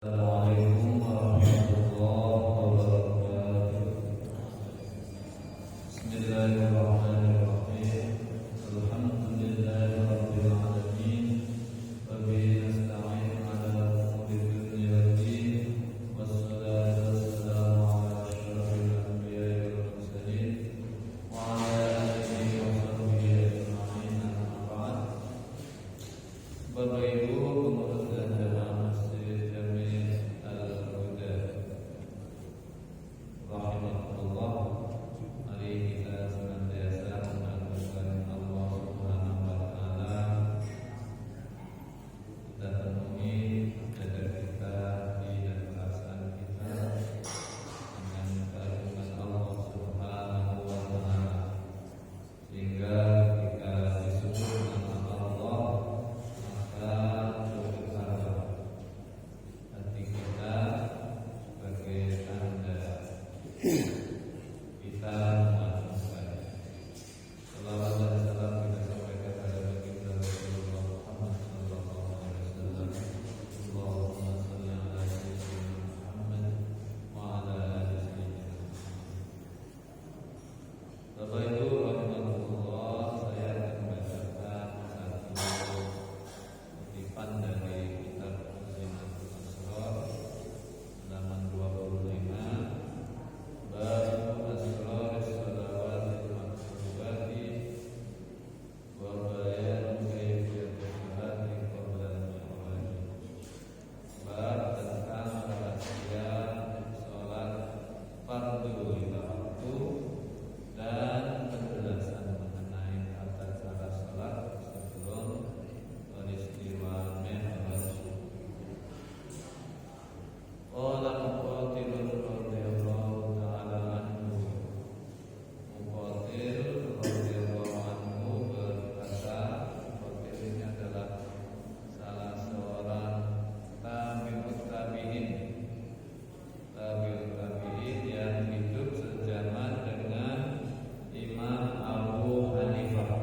Assalamualaikum warahmatullahi wabarakatuh. Bismillahirrahmanirrahim. Alhamdulillahirabbil alamin. Wa bihi nasta'in 'ala umuri dunya waddin. Wassalatu wassalamu 'ala asyrafil anbiya'i wal mursalin wa 'ala alihi wa sahbihi ajma'in. Amma ba'd. Bapak Ibu pengurus dan jamaah Masjid Jami' Al-Huda rahimahullah, mari kita senantiasa mengagungkan Allah Subhanahu wa taala. Kita penuhi jaga kita di dan perasaan kita dengan keagungan Allah Subhanahu wa taala, sehingga ketika disebut nama Allah maka bergetar hati kita sebagai tanda kita mengagungkan. Salawat dan salam kita sampaikan pada baginda Rasulullah Muhammad sallallahu alaihi wasallam. Allahumma shalli ala sayyidina Muhammad wa ala ali sayyidina Muhammad. Bapak Ibu rahimahullah, saya akan membacakan satu kutipan dari kitab Zinatul Asrar halaman 25, bab asrar salawatil maktubati wa bayan kayfiyat salati qabla al-mi'raj. Bab tentang rahasia salat fardu lima waktu dan penjelasan mengenai tata cara salat sebelum peristiwa Mi'raj. Qala Muqatil radhiyallahu ta'ala anhu. Muqatil radhiyallahu anhu berkata, Muqatil ini adalah salah seorang tabi'ut tabi'in yang hidup sejaman dengan Imam Abu Hanifah,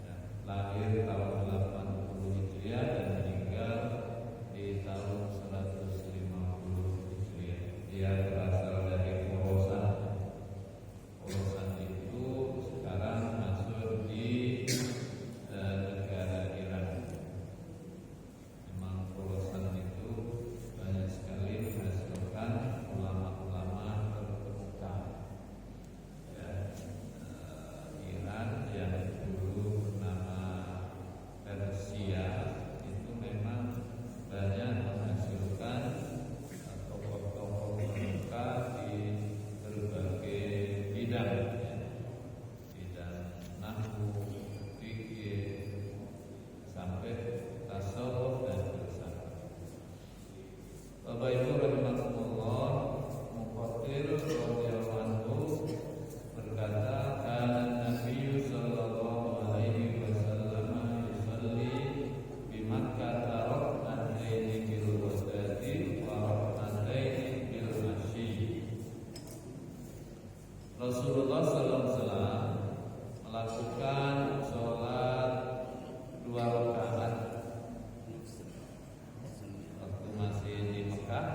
ya, lahir tahun 80 Hijriah dan meninggal di tahun 150 Hijriah. Dia berasal dari Khorasan. Khorasan itu sekarang masuk di negara Iran. Memang Khorasan itu banyak sekali menghasilkan ulama-ulama terkemuka. Ya, Iran yang dulu bernama Persia itu memang banyak menghasilkan tokoh-tokoh terkemuka di berbagai bidang, ya. Bidang nahwu, fikih, sampai tasawuf dan filsafat. Bapak Ibu rahimahullah, Muqatil radhiyallahu anhu berkata, kana Nabi sallallahu alaihi wasallam yusalli bi Makkah rak'ataini bil ghadati wa rak'ataini bil asyi. Rasulullah sallallahu alaihi wasallam melakukan sholat 2 rakaat waktu masih di Mekah,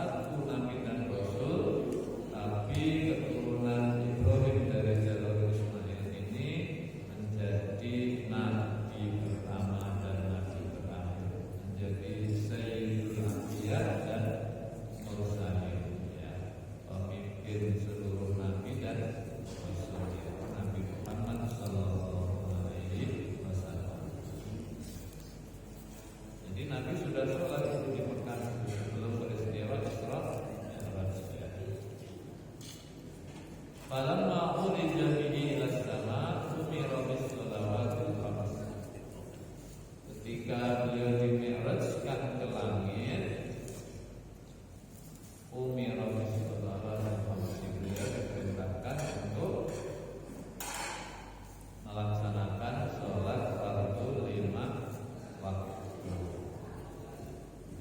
satu nabi dan rasul, tapi keturunan Ibrahim dari jalur Ismail ini menjadi nabi pertama dan nabi terakhir, menjadi Sayyidul Anbiya dan Mursalin, ya, pemimpin seluruh nabi dan rasul, ya, Nabi Muhammad Sallallahu Alaihi Wasallam. Jadi Nabi sudah sholat itu di Mekah sebelum peristiwa Isra Mi'raj, ya. Falamma urija bihi ila sama umira bis shalawatil khams. Ketika beliau dimi'rajkan ke langit, umira bis shalawatil khams, beliau diperintahkan untuk melaksanakan sholat fardu 5 waktu.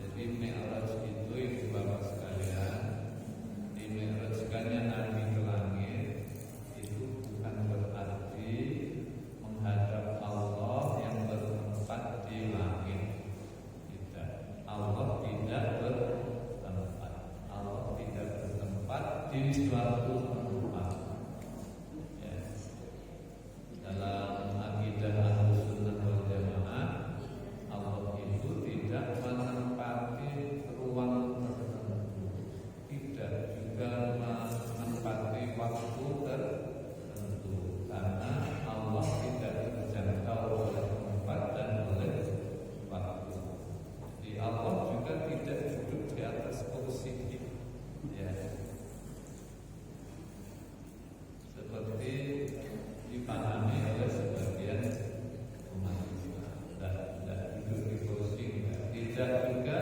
Jadi Mi'raj itu ibu bapak sekalian, dimi'rajkannya Nabi ke langit itu bukan berarti menghadap Allah yang bertempat di langit. Tidak, Allah tidak bertempat. Allah tidak bertempat di suatu tempat. Ya. Dalam akidah Ahlussunnah wal Jamaah, Allah itu tidak menempati ruang tertentu, tidak juga menempati waktu tertentu, karena Allah tidak terjangkau oleh tempat dan oleh waktu. Jadi Allah juga tidak duduk di atas kursi, ya, seperti dipahami oleh sebagian umat Islam. Tidak duduk di kursi, tidak juga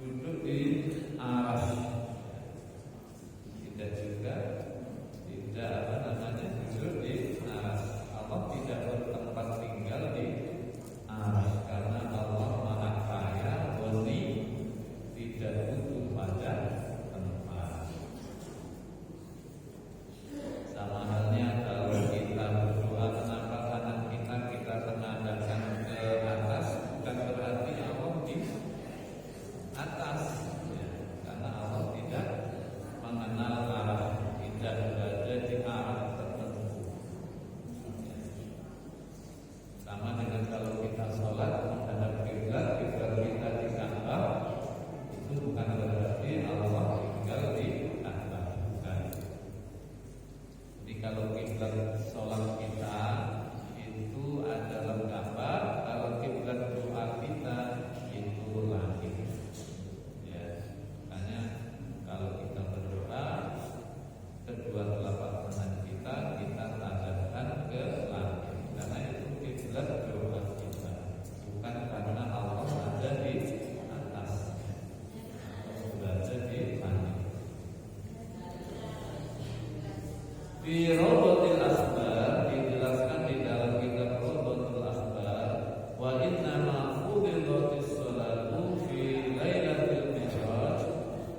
duduk di aras, tidak juga duduk di aras. Allah tidak bertempat tinggal di aras, karena Allah Maha Kaya, Ghani, tidak butuh pada tempat. Sama halnya kalau kita berdoa, kenapa kanan kita tengadahkan ke atas, bukan berarti Allah di atas, ya, karena Allah tidak mengenal arah, tidak berada di arah tertentu. Ya. Sama dengan kalau kita sholat menghadap kiblat, kiblat kita di Ka'bah, itu bukan berarti Allah tinggal di Ka'bah, bukan. Jadi kalau kiblat sholat kita itu adalah Ka'bah, kalau kiblat doa kita itu langit. Ya, makanya kalau kita berdoa, kedua telapak tangan kita tadahkan ke langit, karena itu kiblat doa kita, bukan karena Allah ada di atas, berada di langit. Di Rawdatul Asbar dijelaskan di dalam kitab Rawdatul Asbar, wa inna ma fudilatis sholatu fi lailatul mi'raj.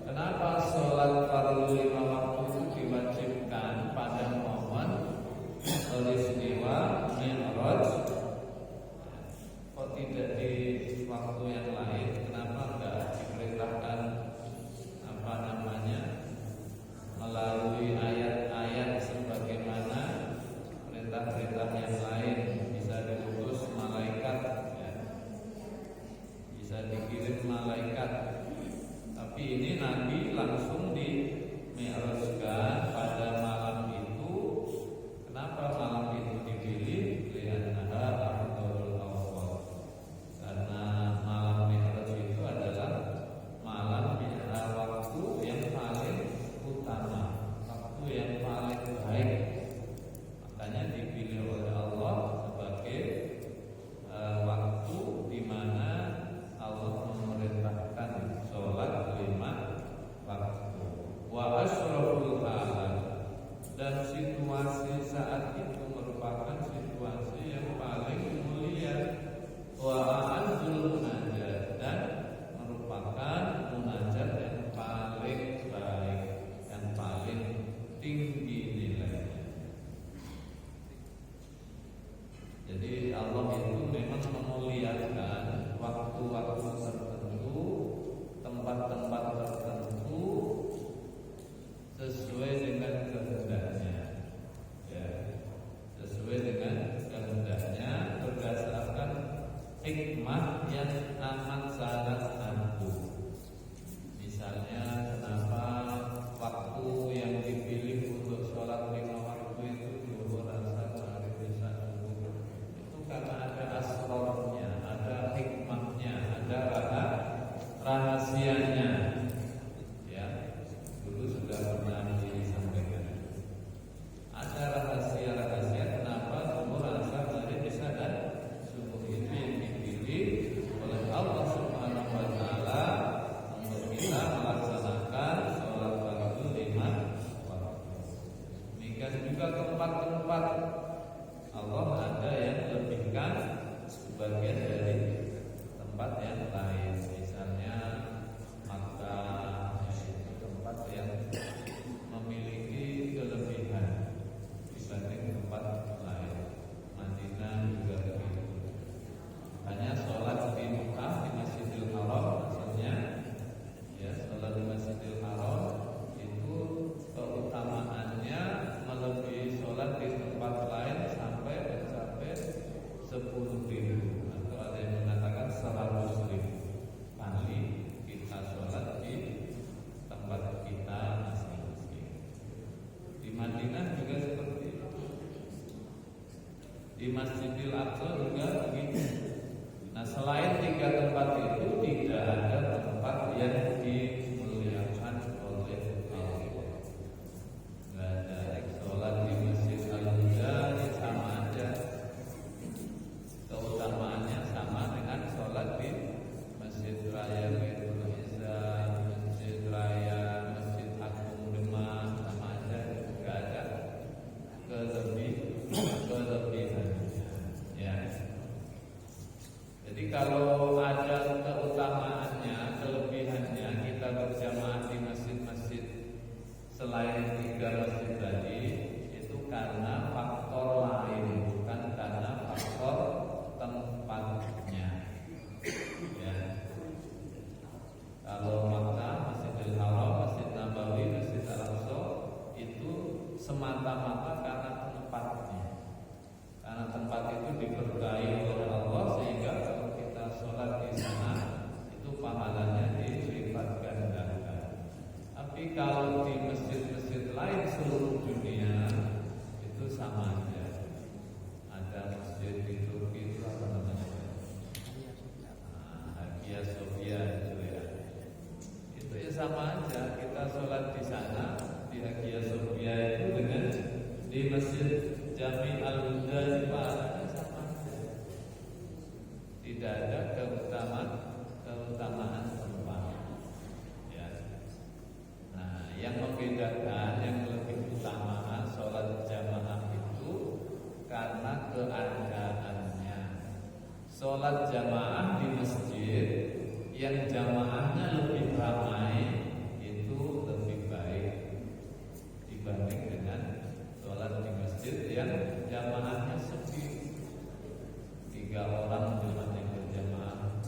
Kenapa sholat fardu 5 waktu itu diwajibkan pada momen peristiwa Mi'raj? Kok tidak di waktu yang lain? Kenapa enggak diperintahkan melalui ayat-ayat sebagaimana tempat-tempat tertentu sesuai dengan kehendaknya, ya, sesuai dengan kehendaknya berdasarkan hikmah yang amat sangat agung. Misalnya, kenapa waktu yang dipilih untuk sholat 5 waktu itu zuhur, asar, maghrib, isya, subuh? Itu karena ada asrornya, ada hikmahnya, ada rahasianya. Ya, dulu sudah pernah disampaikan. Ada rahasia-rahasia kenapa zuhur, asar, maghrib, isya, dan subuh itu yang dipilih oleh Allah Subhanahu wa taala untuk kita melaksanakan sholat fardu 5 waktu. Demikian juga tempat-tempat Allah ada yang lebihkan sebagian dari tempat yang lain. Misalnya Makkah, itu tempat yang memiliki kelebihan dibanding tempat lain. Madinah juga begitu. Hanya sholat di Mekah di Masjidil Haram, maksudnya ya, sholat di Masjidil Haram itu keutamaannya melebihi sholat di tempat lain sampai mencapai 10.000, atau ada yang mengatakan 100.000 kali kita sholat di tempat kita masing-masing. Di Madinah juga seperti itu. Di Masjidil Aqsa juga begitu. Nah, selain 3 tempat itu tidak ada tempat yang dimuliakan oleh Allah. Nggak ada. Sholat di Masjid Al-Huda sama aja, keutamaannya sama dengan sholat di Masjid Raya Baitul Izzah, Masjid Raya, Masjid Agung Demak, sama aja, nggak ada kelebihan. Ya. Jadi kalau ada keutamaannya, kelebihannya kita berjamaah di masjid-masjid selain 3 masjid tadi, itu karena faktor lain, bukan karena faktor tempatnya. Ya. Kalau Makkah, Masjidil Haram, Masjid Nabawi, Masjid Al-Aqsa itu semata-mata karena tempatnya. Karena tempat itu diberkahi oleh Allah, sehingga kalau kita sholat di sana itu pahalanya dilipat gandakan. Tapi kalau di masjid-masjid lain seluruh dunia itu sama aja. Ada masjid di Turki itu apa namanya? Hagia Sophia itu ya. Itu ya sama aja. Kita sholat di sana di Hagia Sophia itu dengan di Masjid Jami Al-Huda itu pahalanya sama aja. Tidak ada keutamaan tempat. Ya. Nah, yang membedakan, yang lebih utama sholat jamaah itu karena keadaannya. Sholat jamaah di masjid yang jamaahnya lebih ramai itu lebih baik dibanding dengan sholat di masjid yang jamaahnya sepi, 3 orang cuma yang berjamaah,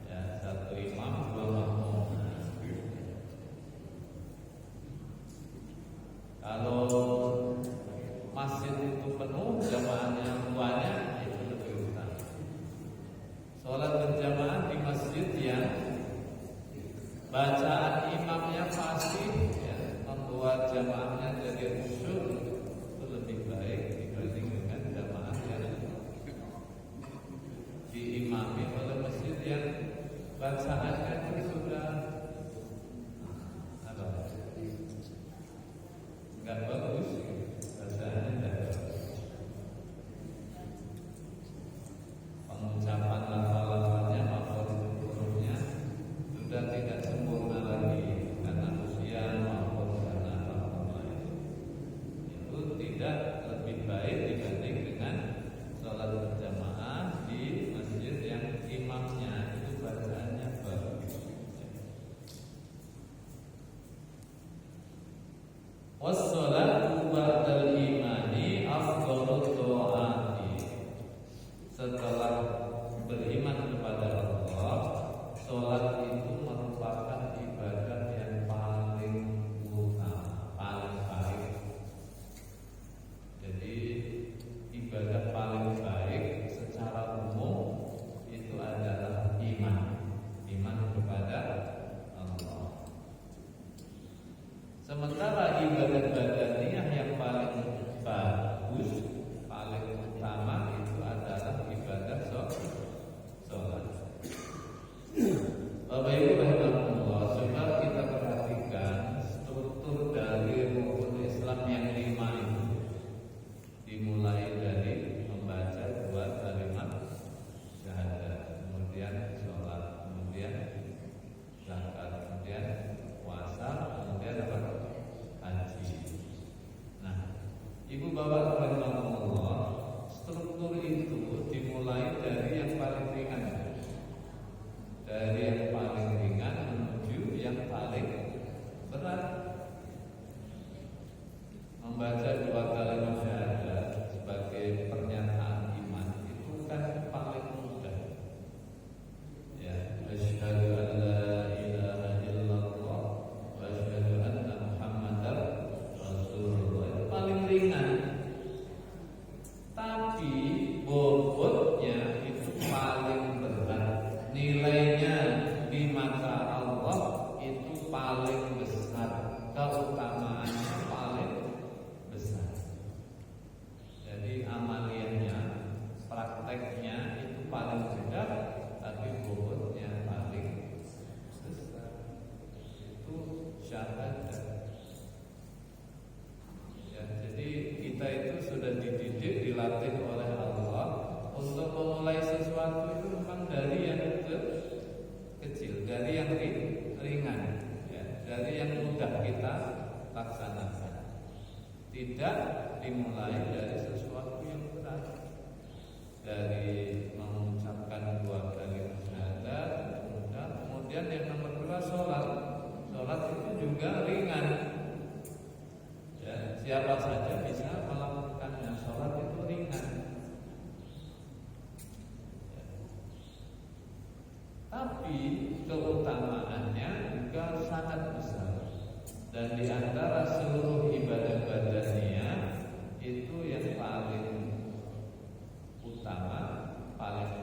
ya, 1 imam 2 makmum. Kalau masjid itu penuh, jamaahnya banyak, itu lebih utama. Sholat berjamaah di masjid yang bacaan imamnya fasih, ya, membuat jamaahnya jadi khusyuk, itu lebih baik dibanding dengan jamaah yang diimami oleh masjid yang bacaannya itu sudah apa? Enggak bagus, bacaannya enggak bagus. Pengucapan lafal-lafalnya maupun hurufnya sudah tidak sempurna lagi karena usia maupun karena faktor lain. Itu tidak lebih baik dibanding dengan sholat berjamaah di masjid yang imamnya itu bacaannya bagus. Wassalatu ba'dal imani afdhalut do'ati. Setelah beriman kepada Allah, sholat itu merupakan merupakan ibadah yang paling utama, paling baik. Jadi ibadah paling baik secara umum itu adalah iman kepada Allah. Sementara ibadah badaniyah yang paling bagus, paling utama itu adalah ibadah sholat. Bapak Ibu rahimahullah, coba kita perhatikan struktur dari rukun Islam yang 5 itu. Dimulai dari membaca 2 kalimat syahadat, kemudian sholat, kemudian zakat, kemudian puasa, kemudian apa? Haji. Nah, Ibu bapak rahimahullah, struktur itu dimulai dari yang paling ringan. Dari yang paling ringan menuju yang paling berat. Membaca 2 kalimat syahadat sebagai pernyataan iman itu kan paling mudah. Ya, asyhadu an la ilaha illallah wa asyhadu anna Muhammadar Rasulullah. Itu paling ringan. Tapi bobotnya itu paling berat. Nilainya di mata Allah itu paling besar, keutamaannya paling besar. Jadi amaliyahnya, prakteknya itu paling mudah, tapi bobotnya paling besar. Itu syahadat. Ya, jadi kita itu sudah dididik, dilatih oleh Allah untuk memulai sesuatu itu memang dari yang kecil, dari yang ringan, ya, dari yang mudah kita laksanakan. Tidak dimulai dari sesuatu yang berat. Dari mengucapkan 2 kalimat syahadat mudah, kemudian yang nomor 2 sholat. Sholat itu juga ringan. Ya, siapa saja bisa melakukannya. Sholat itu ringan. Ya. Tapi keutamaannya juga sangat besar. Dan di antara seluruh ibadah badaniyah itu yang paling utama, paling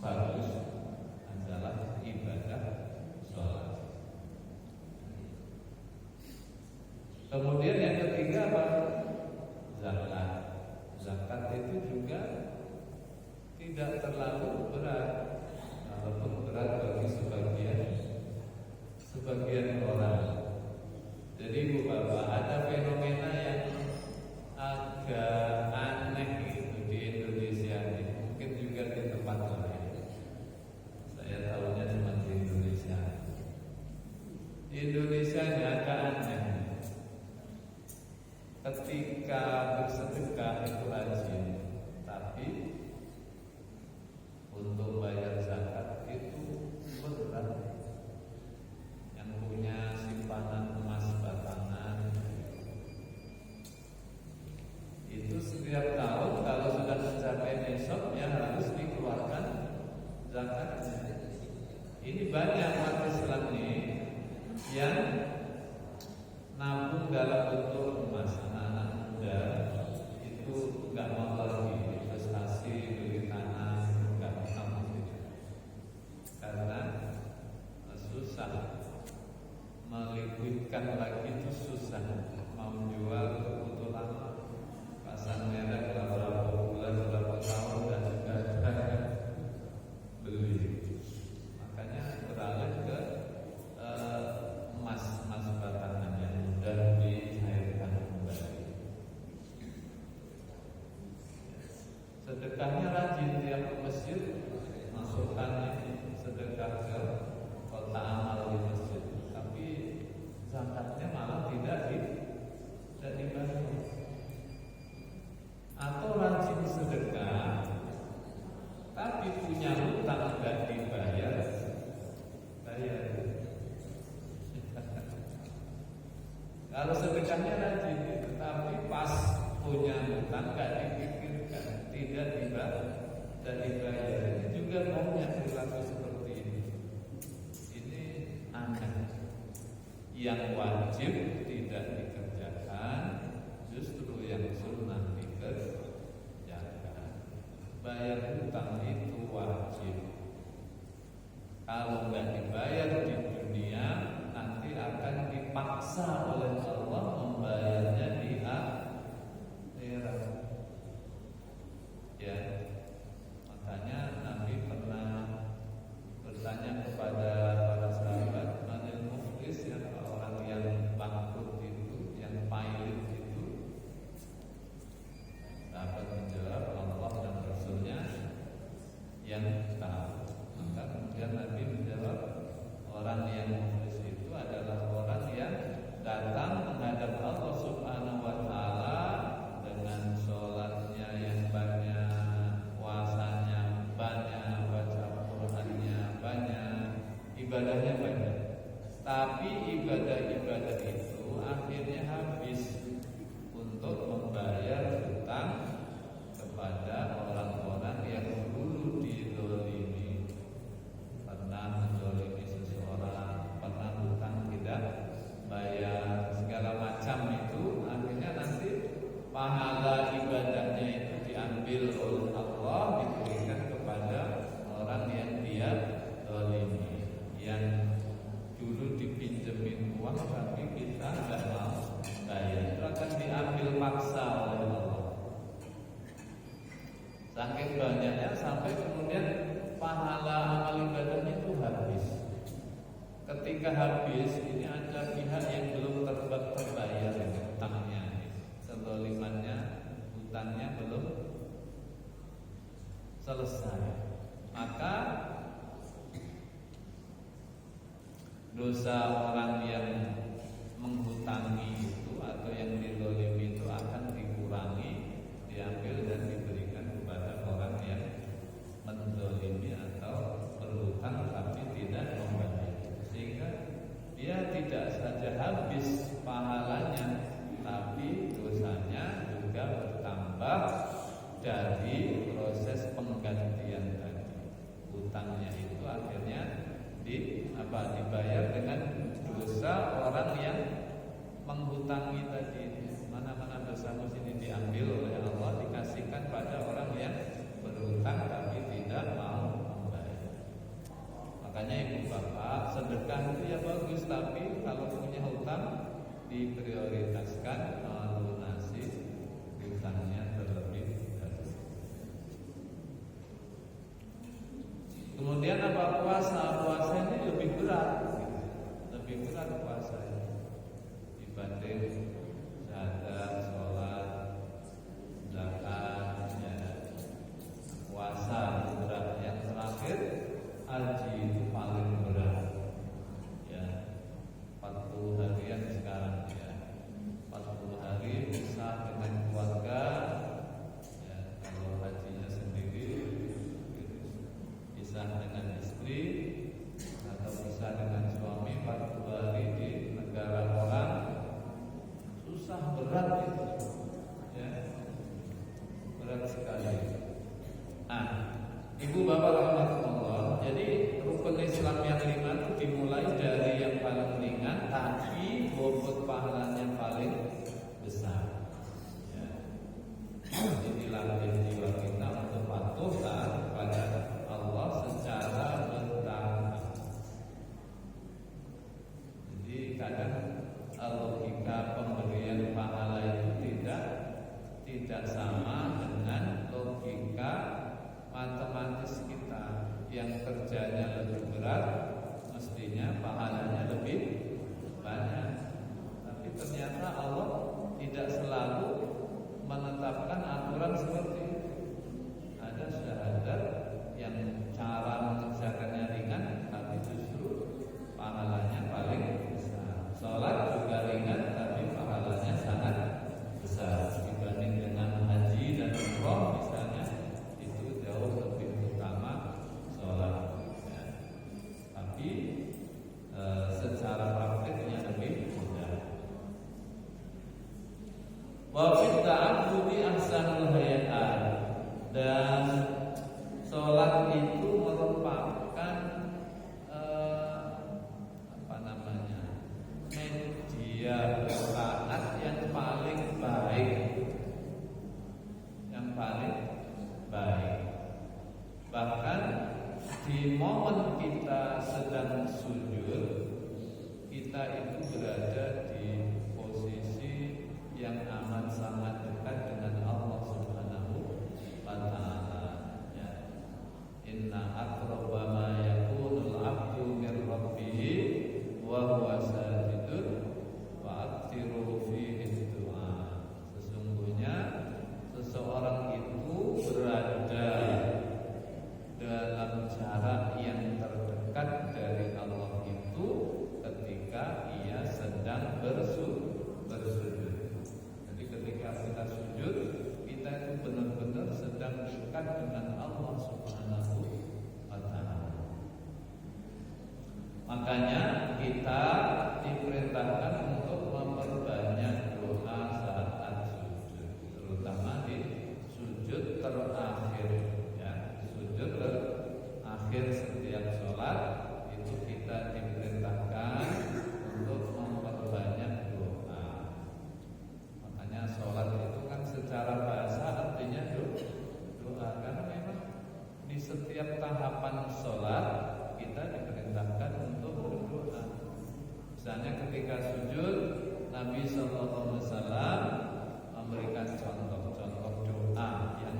bagus adalah ibadah sholat. Kemudian yang ketiga apa? Zakat. Zakat itu juga tidak terlalu berat, walaupun berat bagi sebagian orang. Jadi Ibu Bapak, ada fenomena yang agak aneh gitu di Indonesia ini. Mungkin juga di tempat lain. Saya tahunya cuma di Indonesia. Di Indonesia ini agak aneh. Ketika bersedekah itu rajin, tapi untuk bayar zakat itu berat. Yang punya simpanan emas batangan itu setiap tahun kalau sudah mencapai nisab ya harus dikeluarkan zakatnya. Ini banyak umat Islam nih yang nabung dalam bentuk emas. Anak-anak muda itu nggak mau lagi investasi beli tanah, nggak mau karena susah. Melikuidkan lagi itu susah. Mau jual butuh lama, pasang merek berapa bulan, berapa tahun dan juga beli. Makanya beralih ke emas batangan yang mudah dicairkan kembali. Sedekahnya rajin, tiap ke masjid masukkan sedekah ke kotak amal di masjid. Tapi zakatnya malah tidak dibantu. Atau rajin sedekah, tapi punya hutang nggak dibayar. Kalau sedekahnya rajin, tetapi pas punya hutang nggak dipikirkan, tidak dibayar. Ini juga banyak perilaku seperti ini. yang wajib tidak dikerjakan, justru yang sunnah dikerjakan. Bayar hutang itu wajib. Kalau nggak dibayar di dunia, nanti akan dipaksa oleh Allah membayarnya di akhirat. Ya, makanya Nabi pernah bertanya kepada para sahabat, manil muflis, yang orang yang bangkrut itu, yang pailit itu. Sahabat menjawab, Allah dan Rasulnya yang tahu. Maka kemudian Nabi menjawab, orang yang muflis itu adalah orang yang datang menghadap Allah Subhanahu wa Ta'ala dengan sholatnya yang banyak, puasanya banyak, baca Qur'annya banyak, ibadahnya banyak. Tapi ibadah-ibadah itu akhirnya habis untuk membayar hutang kepada orang-orang yang dulu dizalimi. Pernah menzalimi seseorang, pernah hutang tidak bayar, segala macam itu, akhirnya nanti pahala ibadahnya itu diambil oleh Allah, diberikan kepada orang yang dia zalimi, yang dulu dipinjemin uang tapi kita nggak mau bayar, itu akan diambil paksa oleh Allah. Saking banyaknya sampai kemudian pahala amal ibadahnya itu habis. Ketika habis, ini ada pihak yang belum terbayar hutangnya, kezalimannya, hutangnya belum selesai. Maka dosa orang yang menghutangi itu atau yang dizalimi itu akan dikurangi, diambil dan diberikan kepada orang yang menzalimi atau berhutang tapi tidak membayar, sehingga dia tidak saja habis pahalanya, tapi dosanya juga bertambah dari proses penggantian tadi. Hutangnya itu akhirnya dibayar dengan dosa orang yang menghutangi tadi. Mana-mana dosamu sini diambil oleh Allah, dikasihkan pada orang yang berhutang tapi tidak mau membayar. Makanya ibu bapak, sedekah itu ya bagus, tapi kalau punya hutang diprioritaskan melunasi hutangnya terlebih dahulu. Kemudian apa, puasa ini lebih berat, puasa dibanding zakat, sholat, zakat, ya. Puasa berat. Yang terakhir haji itu paling berat, ya. 40 harian sekarang, ya. 40 hari bisa dengan keluarga, ya. Kalau hajinya sendiri bisa dengan istri atau bisa dengan suami, 40 hari di negara orang, susah, berat itu, ya, berat sekali. Ibu bapak rahmatullah, jadi rukun Islam yang 5 itu dimulai dari yang paling ringan, tapi bobot pahalanya paling besar, ya. Jadi dilatih jiwa kita untuk patuh taat kepada Allah secara bertahap. Jadi kadang logika pemberian pahala itu tidak sama dengan logika matematis kita. Yang kerjanya lebih berat, mestinya pahalanya lebih banyak. Tapi ternyata Allah tidak selalu menetapkan aturan seperti itu. Ada syahadat yang cara mengerjakannya ringan, tapi justru pahalanya paling besar. Sholat juga ringan, tapi pahalanya sangat besar dibanding dengan haji dan umroh misalnya, itu jauh lebih utama sholat, ya. Tapi secara praktiknya lebih mudah. Wa fit ta'abbudi ahsanul hayat, dan sholat itu merupakan sujud, kita itu berada di posisi yang amat sangat dekat dengan Allah Subhanahu wa Ta'ala. Ya. Inna aqraba ma yakunul 'abdu min rabbih wa huwa sajidun wa aktsiru fihi du'a. Sesungguhnya seseorang itu berada dalam jarak yang terdekat dari Allah itu ketika ia sedang bersujud. Jadi ketika kita sujud, kita itu benar-benar sedang dekat dengan Allah Subhanahu wa Ta'ala. Makanya kita diperintahkan untuk memperbanyak doa saat sujud, terutama di sujud terakhir. Ya, sujud terakhir setiap sholat itu kita diperintahkan untuk memperbanyak doa. Makanya sholat itu kan secara bahasa artinya doa, karena memang di setiap tahapan sholat kita diperintahkan untuk berdoa. Misalnya ketika sujud, Nabi SAW memberikan contoh-contoh doa yang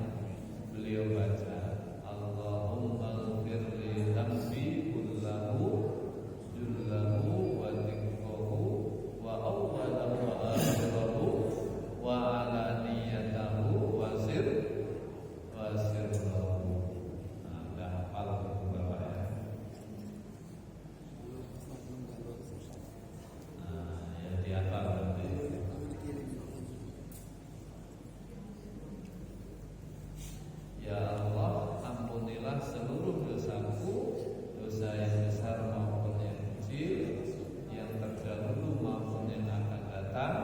beliau baca. Allahumma ghfirli dzambi kullahu jullahu wa dikkahu wa awwalahu wa akhirahu wa alaniyatahu wa sirrahu. Nah, udah hafal beberapa ya. Nah, ya dihafal nanti. Ya Allah, ampunilah seluruh dosaku, dosa yang besar maupun yang kecil, yang terdahulu maupun yang akan datang,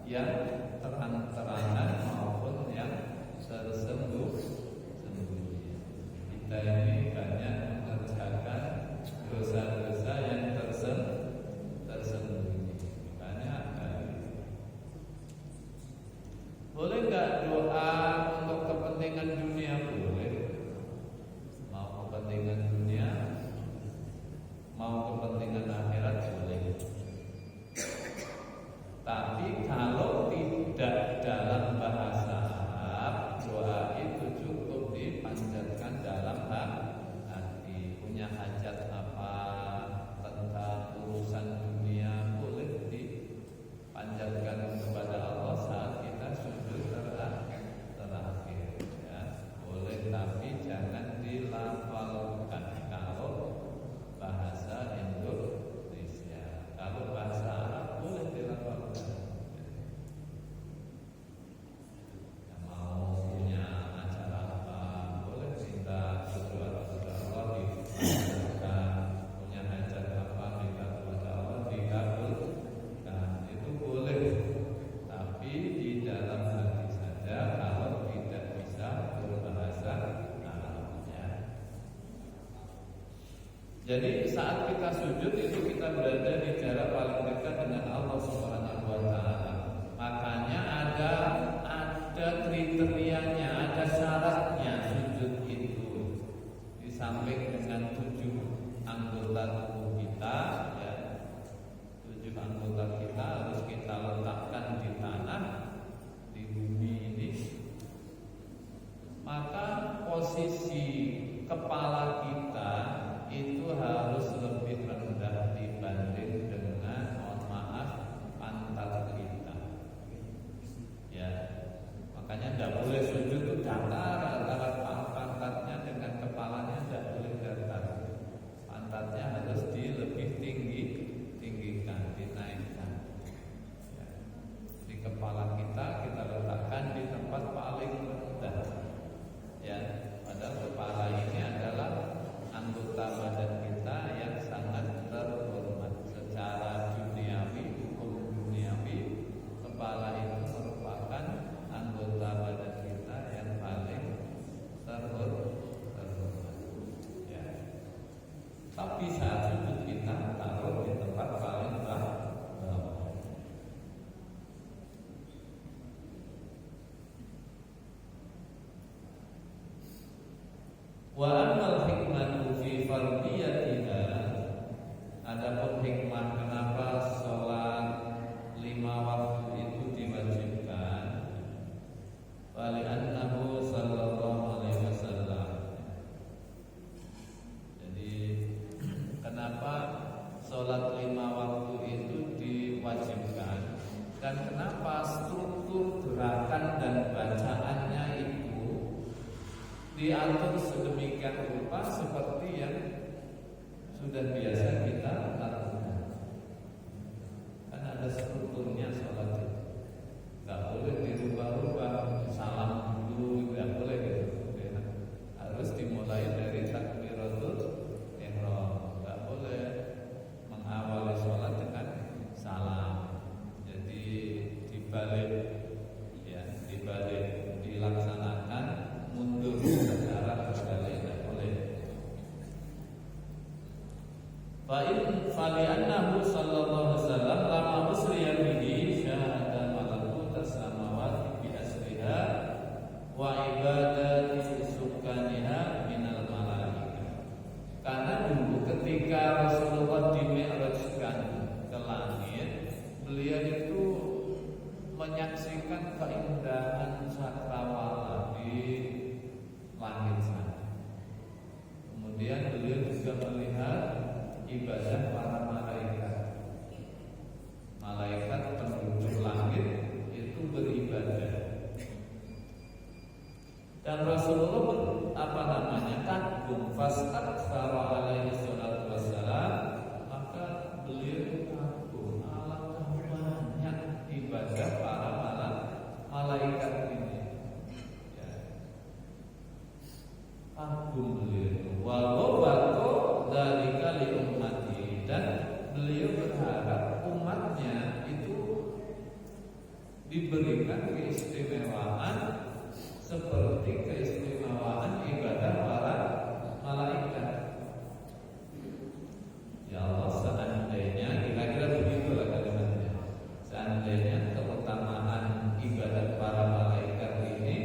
yang terang-terangan maupun yang tersembunyi. Kita ini banyak mengerjakan dosa-dosa yang tersembunyi. Banyak kali. Boleh nggak doa untuk kepentingan dunia? Boleh. Mau kepentingan dunia, mau kepentingan akhirat, boleh. Tapi kalau tidak dalam bahasa Arab, doa itu cukup dipanjatkan dalam hati. Punya hajat apa tentang urusan dunia, boleh dipanjatkan kepada Allah saat kita sujud terakhir ya. Boleh, tapi jangan dilafalkan kalau bahasa Indonesia. Kalau bahasa Arab boleh dilafalkan. Yang mau punya acara apa, boleh minta doa kepada Allah dikabulkan. Punya hajat apa, minta kepada Allah dikabulkan. Itu boleh, tapi di dalam hati saja kalau tidak bisa berbahasa Arabnya. Jadi saat kita sujud itu kita berada di jarak paling dekat dengan Allah Subhanahu wa Ta'ala. Makanya ada kriterianya, ada syaratnya sujud itu. Di samping dengan 7 anggota tubuh kita, ya, 7 anggota kita harus kita letakkan di tanah, di bumi ini. Maka posisi kepala kita itu harus lebih rendah dibanding dengan, mohon maaf, pantat kita. Ya, makanya tidak boleh sujud itu datar antara pantatnya dengan kepalanya, tidak boleh datar. Pantatnya harus adapun hikmah kenapa sholat 5 waktu itu diwajibkan, wali'annahu sallallahu alaihi wasallam. Jadi kenapa sholat 5 waktu itu diwajibkan dan kenapa struktur gerakan dan bacaannya itu diatur sedemikian rupa seperti yang sudah biasa kita lakukan. Kan ada strukturnya sholat itu, nggak boleh dirubah-rubah. Salam dulu nggak boleh gitu, ya. Harus dimulai dari takbiratul ihram. Nggak boleh mengawali sholat dengan salam. Jadi dibalik, ya, dibalik dilaksanakan mundur secara berbalik, tidak boleh. Fali'annahu sallallahu alaihi wasallam lama usriya bihi syahada malakut as-samawati bi asriha wa ibadati sukaniha minal malaikah. Karena dulu ketika Rasulullah dimi'rajkan ke langit, beliau itu menyaksikan keindahan cakrawala di langit sana. Kemudian beliau juga melihat ibadah para malaikat. Malaikat penduduk langit itu beribadah. Dan Rasulullah kagum fastaktsara alaihi salatu wassalam, maka beliau kagum alangkah banyak ibadah para malaikat ini. Ya. Kagum beliau. Walau dari kali ummati, dan beliau berharap umatnya itu diberikan keistimewaan seperti keistimewaan ibadah para malaikat. Ya Allah, seandainya kira-kira begitulah kalimatnya. Seandainya keutamaan ibadah para malaikat ini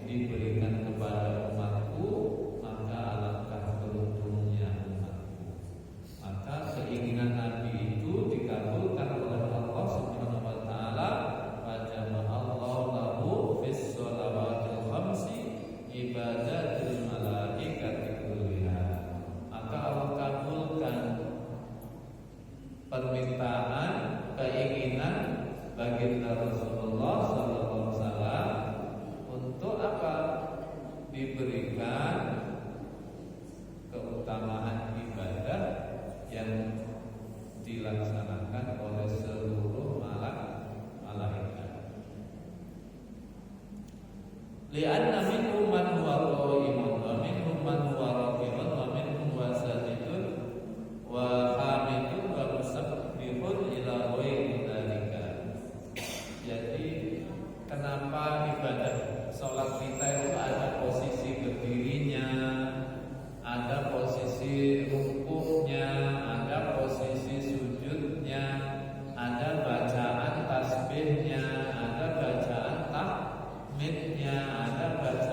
diberikan kepada umatku, maka alangkah beruntungnya umatku. Maka keinginan Nabi itu dikabulkan oleh Allah Subhanahu wa taala. Fajama'allahu lahu fis shalawatil khamsi ibadatil malaikati kulliha. Maka Allah kabulkan permintaan, keinginan baginda Rasulullah sallallahu alaihi wasallam untuk apa? Diberikan keutamaan ibadah yang dilaksanakan oleh seluruh malaikat. Li'anna minhum man huwa qa'imun wa minhum man huwa raqimun wa minhum wa sajidun wa hamidun wa musabbihun ila ghairi dzalika. Jadi kenapa ibadah sholat kita itu ada posisi berdirinya, ada posisi rukuknya, ada posisi sujudnya, ada bacaan tasbihnya, ada bacaan tahmidnya, ada bacaan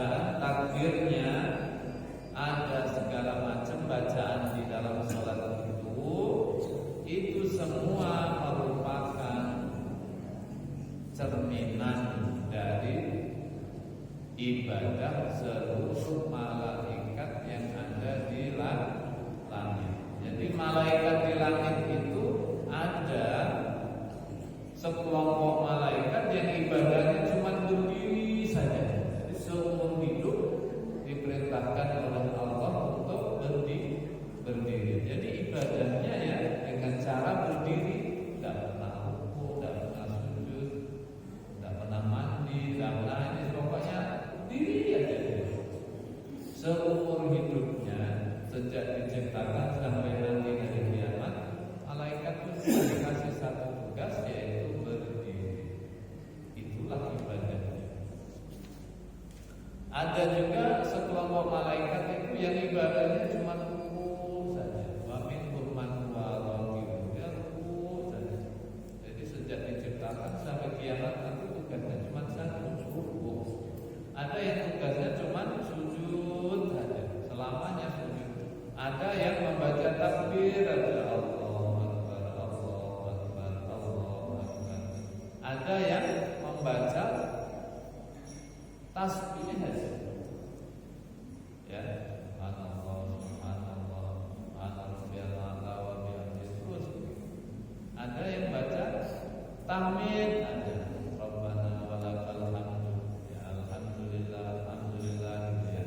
pamit ada Rabbana walakal hamdu, ya alhamdulillah, alhamdulillah gitu ya.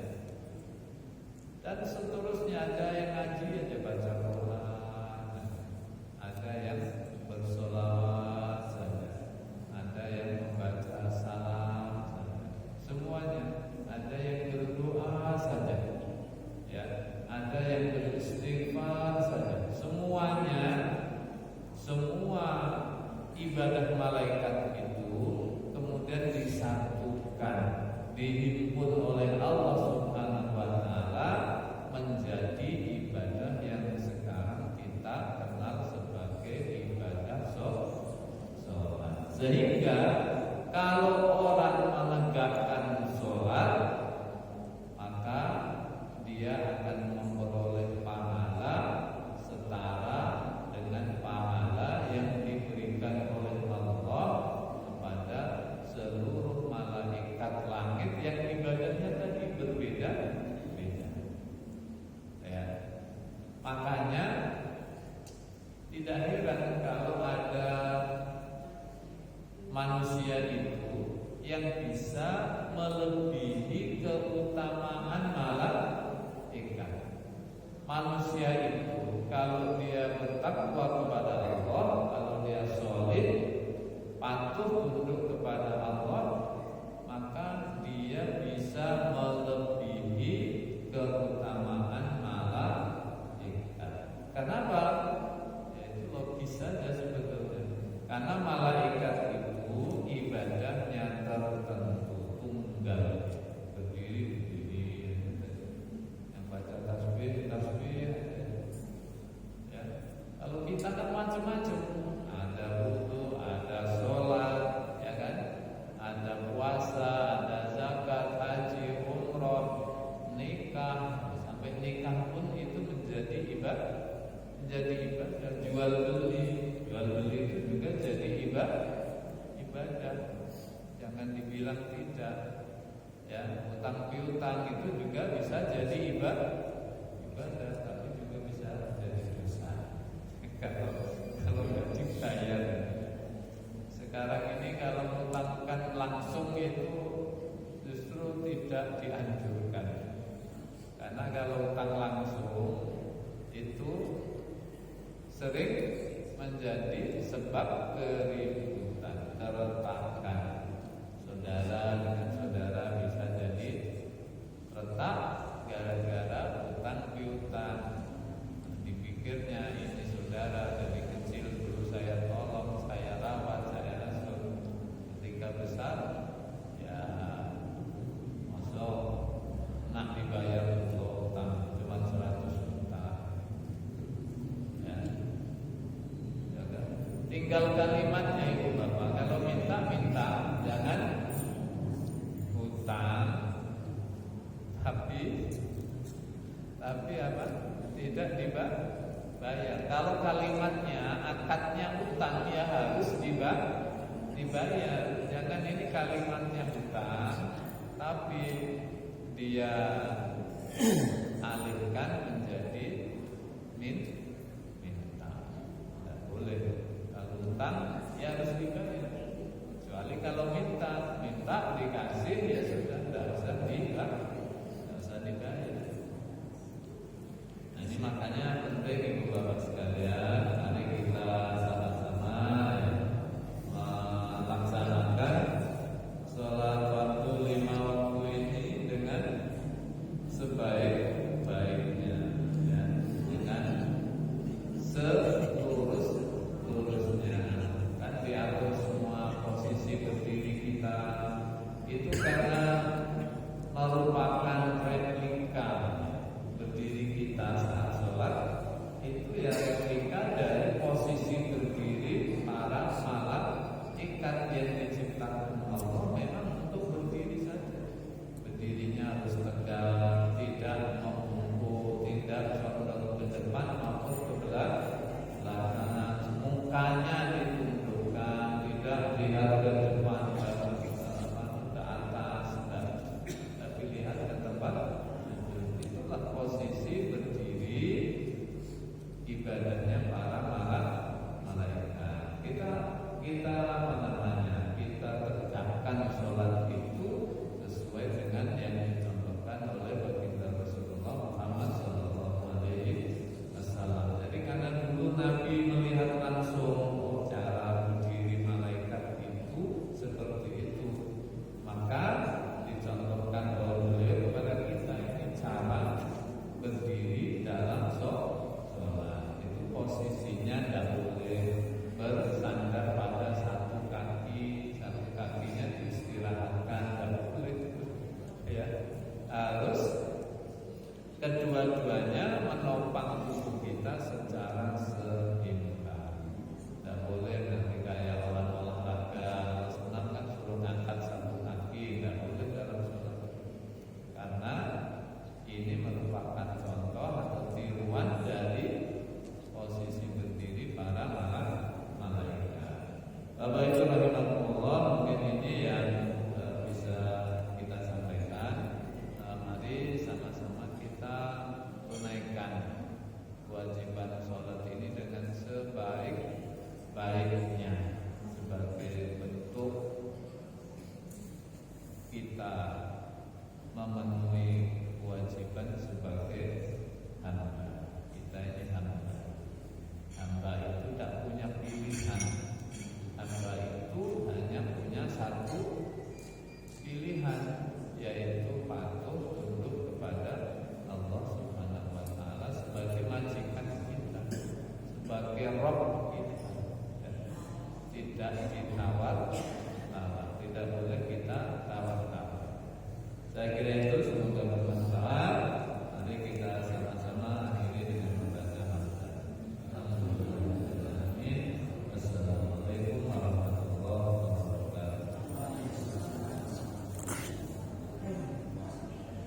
Dan seterusnya ada yang ngaji aja baca Quran, ada yang bersolawat saja, ada yang membaca salam saja, semuanya. Ada yang berdoa saja, ya, ada yang beristighfar saja. Semuanya, semua ibadah malaikat itu kemudian disatukan, dihimpun oleh Allah Subhanahu wa taala menjadi ibadah yang sekarang kita kenal sebagai ibadah sholat. Sehingga kalau orang menegakkan sholat, maka dia akan memperoleh pahala setara dengan pahala yang diberikan oleh Allah kepada seluruh malaikat langit yang ibadahnya tadi berbeda-beda. Ya. Makanya tidak heran kalau ada manusia itu yang bisa melebihi keutamaan malaikat. Manusia itu kalau dia bertakwa kepada Allah, kalau dia solid, patuh tunduk kepada Allah, maka dia bisa melebihi keutamaan malaikat. Kenapa? Ya, itu logis saja sebetulnya. Karena malaikat itu ibadahnya tertentu, tunggal, berdiri, yang baca tasbih, ya. Kalau kita kan macam-macam, ada wudu, ada sholat, ya kan, ada puasa, ada zakat, haji, umroh, nikah, sampai nikah pun itu menjadi ibadah, jual beli itu juga jadi ibadah. Jangan dibilang tidak, ya, utang piutang itu juga bisa jadi ibadah, tapi juga bisa jadi dosa kalau nggak dibayar. Sekarang ini kalau mengutangkan langsung itu justru tidak dianjurkan, karena kalau utang langsung itu sering menjadi sebab keributan, keretakan. Saudara dengan saudara bisa jadi retak gara-gara utang piutang. Dipikirnya ini saudara dari kecil dulu saya tolong, saya rawat, saya asuh. Ketika besar, ya masuk nak dibayar untuk utang cuma 100 juta. Ya. Tinggal kalimatnya itu Bapak. Kalau minta, jangan hutang. Tapi apa? Tidak dibayar. Kalau kalimatnya, akadnya utang, ya harus dibayar. Jangan ini kalimatnya hutang, tapi dia alihkan menjadi minta. Tidak boleh. Kalau utang ya harus dibayar. Kecuali kalau minta dikasih, ya sudah, tidak usah dibayar. Nah, ini makanya penting Ibu Bapak sekalian, mari kita sama-sama melaksanakan sholat waktu 5 waktu ini dengan sebaik-baiknya, ya, dengan selurus-lurusnya. Kan diatur semua posisi berdiri kita itu karena merupakan replika berdiri kita saat sholat. Itu ya replika dari posisi berdiri para malaikat yang diciptakan Allah memang untuk berdiri saja. Berdirinya harus tegak, tidak membungkuk, tidak condong ke depan maupun ke belakang. Mukanya ditundukkan, tidak lihat ke depan, ke atas, tapi lihat ke tempat. Itulah posisi berdiri ibadahnya para malaikat. Kita kita. Tidak ditawar, tidak boleh kita tawar-tawar. Saya kira itu semoga bermanfaat.